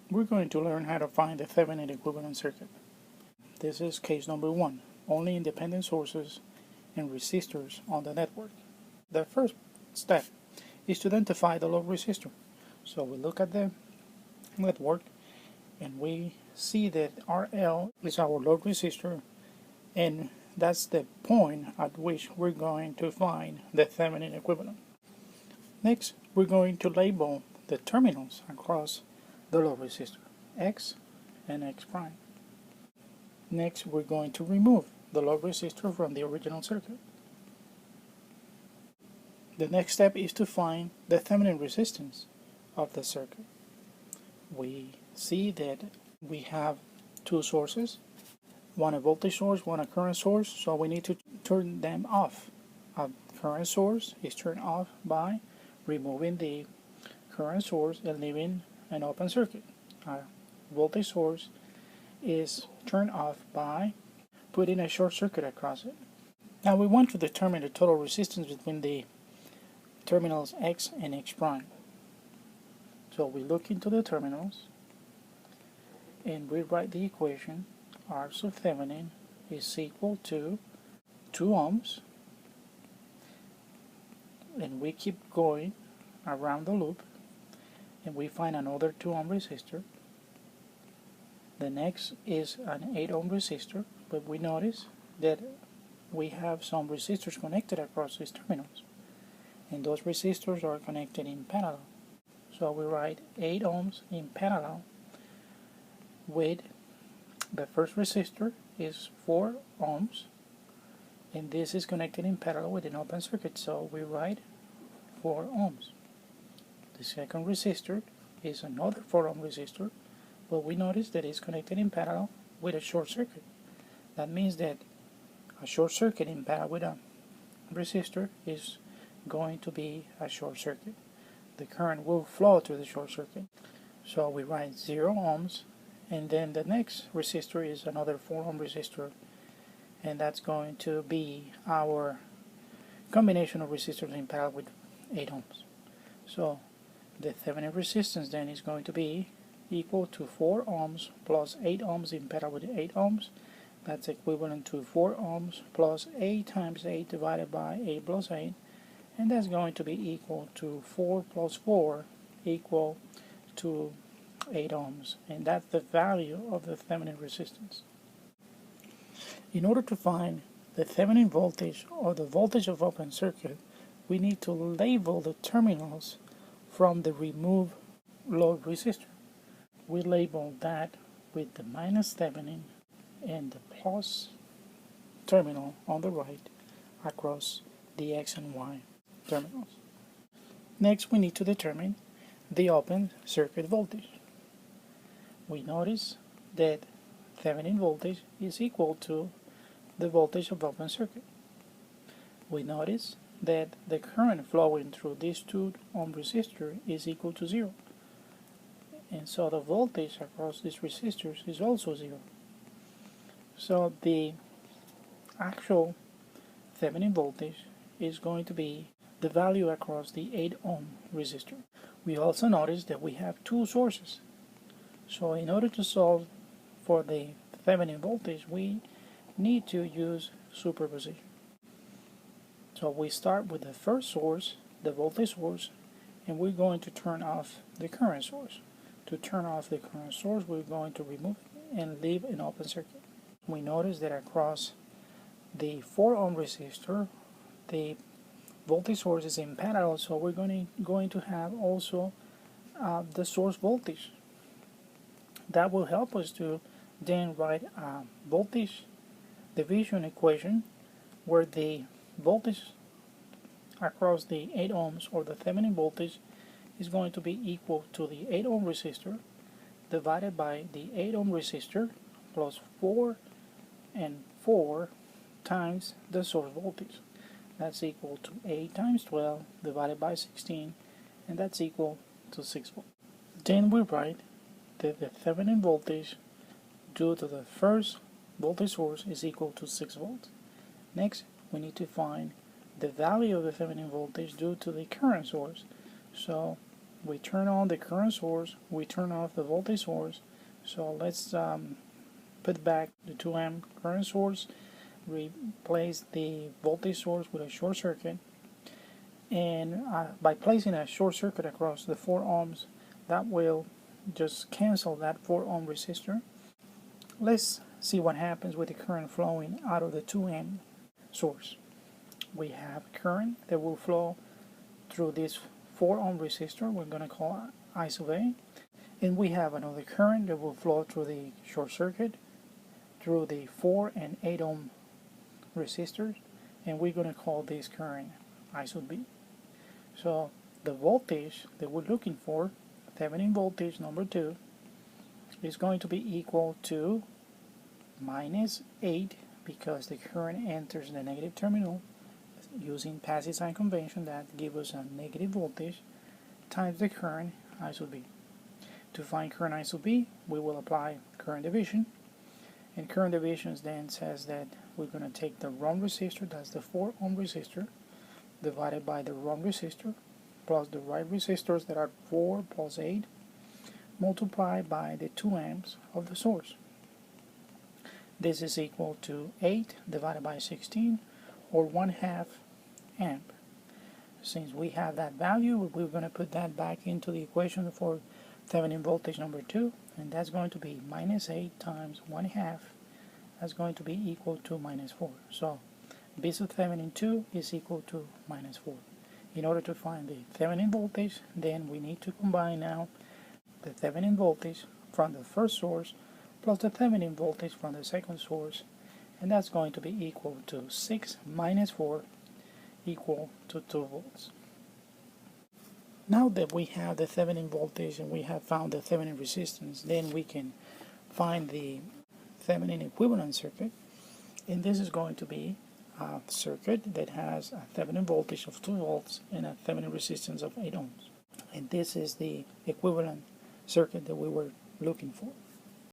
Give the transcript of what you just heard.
We're going to learn how to find the thevenin equivalent circuit. This is case number 1, only independent sources and resistors on the network. The first step is to identify the load resistor. So we look at the network and we see that RL is our load resistor, and that's the point at which we're going to find the thevenin equivalent. Next, we're going to label the terminals across the load resistor, X and X prime. Next, we're going to remove the load resistor from the original circuit. The next step is to find the thevenin resistance of the circuit. We see that we have two sources, one a voltage source, one a current source, so we need to turn them off. A current source is turned off by removing the current source and leaving an open circuit. A voltage source is turned off by putting a short circuit across it. Now we want to determine the total resistance between the terminals X and X prime. So we look into the terminals and we write the equation R sub thevenin is equal to 2 ohms, and we keep going around the loop and we find another 2 ohm resistor. The next is an 8 ohm resistor, but we notice that we have some resistors connected across these terminals, and those resistors are connected in parallel. So we write 8 ohms in parallel with the first resistor is 4 ohms, and this is connected in parallel with an open circuit, so we write 4 ohms. The second resistor is another 4 ohm resistor, but we notice that it's connected in parallel with a short circuit. That means that a short circuit in parallel with a resistor is going to be a short circuit. The current will flow through the short circuit. So we write 0 ohms, and then the next resistor is another 4 ohm resistor, and that's going to be our combination of resistors in parallel with 8 ohms. So the thevenin resistance then is going to be equal to 4 ohms plus 8 ohms in parallel with 8 ohms. That's equivalent to 4 ohms plus 8 times 8 divided by 8 plus 8, and that's going to be equal to 4 plus 4 equal to 8 ohms, and that's the value of the thevenin resistance. In order to find the thevenin voltage or the voltage of open circuit, we need to label the terminals from the removed load resistor. We label that with the minus thevenin and the plus terminal on the right across the X and Y terminals. Next, we need to determine the open circuit voltage. We notice that thevenin voltage is equal to the voltage of open circuit. We notice that the current flowing through this 2 ohm resistor is equal to 0, and so the voltage across these resistors is also 0. So the actual thevenin voltage is going to be the value across the 8 ohm resistor. We also notice that we have two sources. So in order to solve for the thevenin voltage, we need to use superposition. So we start with the first source, the voltage source, and we're going to turn off the current source. To turn off the current source, we're going to remove it and leave an open circuit. We notice that across the 4 ohm resistor, the voltage source is in parallel, so we're going to have also the source voltage. That will help us to then write a voltage division equation where the voltage across the 8 ohms or the thevenin voltage is going to be equal to the 8 ohm resistor divided by the 8 ohm resistor plus 4 and 4 times the source voltage. That's equal to 8 times 12 divided by 16, and that's equal to 6 volts. Then we write that the thevenin voltage due to the first voltage source is equal to 6 volts. Next, we need to find the value of the thevenin voltage due to the current source. So we turn on the current source, we turn off the voltage source. So let's put back the 2 amp current source, replace the voltage source with a short circuit, and by placing a short circuit across the 4 ohms, that will just cancel that 4 ohm resistor. Let's see what happens with the current flowing out of the 2 amp source. We have current that will flow through this 4 ohm resistor, we're going to call I sub A, and we have another current that will flow through the short circuit through the 4 and 8 ohm resistors, and we're going to call this current I sub B. So the voltage that we're looking for, Thevenin voltage number 2, is going to be equal to -8, because the current enters the negative terminal using passive sign convention. That gives us a negative voltage times the current I sub B. To find current I sub B, we will apply current division, and current division then says that we're going to take the wrong resistor, that's the 4 ohm resistor, divided by the wrong resistor plus the right resistors that are 4 plus 8, multiplied by the 2 amps of the source. This is equal to 8 divided by 16, or 1/2 amp. Since we have that value, we're going to put that back into the equation for Thevenin voltage number 2, and that's going to be -8 times 1/2. That's going to be equal to -4. So B sub Thevenin 2 is equal to -4. In order to find the Thevenin voltage, then we need to combine now the Thevenin voltage from the first source plus the Thevenin voltage from the second source, and that's going to be equal to 6 minus 4 equal to 2 volts. Now that we have the Thevenin voltage and we have found the Thevenin resistance, then we can find the Thevenin equivalent circuit, and this is going to be a circuit that has a Thevenin voltage of 2 volts and a Thevenin resistance of 8 ohms. And this is the equivalent circuit that we were looking for.